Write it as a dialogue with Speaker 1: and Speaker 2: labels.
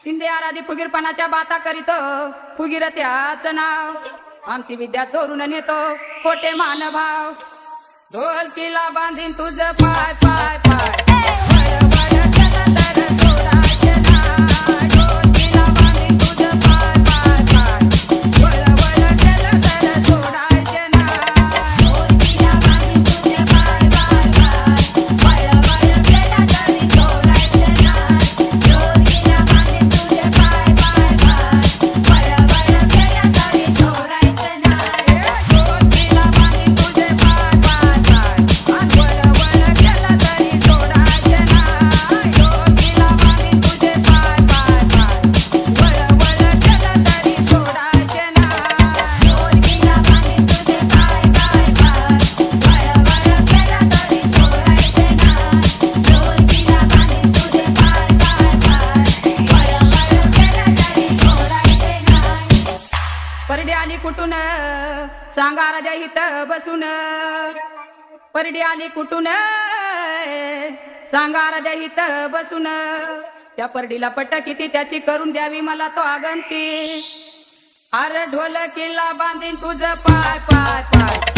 Speaker 1: शिंदे आराधी फुगीरपणाच्या बाता करीत फुगीर त्याच नाव आमची विद्या चोरून नेतो खोटे मानभाव ढोलकीला बांधीन तुझ पाय पाय पाय वळ वळ केलं तर सोडायचे नाही. ढोलकीला बांधीन तुझ पाय पाय पाय वळ वळ केलं तर सोडायचे नाही. ढोलकीला बांधीन तुझ पाय पाय पाय वळ वळ केलं तरी सोडायचे नाही. ढोलकीला बांधीन तुझ पाय पाय पाय वळ वळ केलं तरी सोडायचे नाही. ढोलकीला बांधीन तुझ पाय पाय पाय वळ वळ केलं तरी सोडायचे नाही. ढोलकीला बांधीन तुझ पाय पाय पाय वळ वळ केलं तरी सोडायचे नाही. ढोलकीला बांधीन तुझ पाय पाय पाय वळ वळ केलं तरी सोडायचे नाही. ढोलकीला बांधीन तुझ पाय पाय पाय वळ वळ केलं तरी सोडायचे नाही. परडी आली कुठून सांगा राजा इथं बसून परडी आली कुठून सांगा राजा इथं बसून त्या परडीला पट्ट किती त्याची करून द्यावी मला तो आगंती. अरे ढोलकीला बांधीन तुझ पाय पाय पाय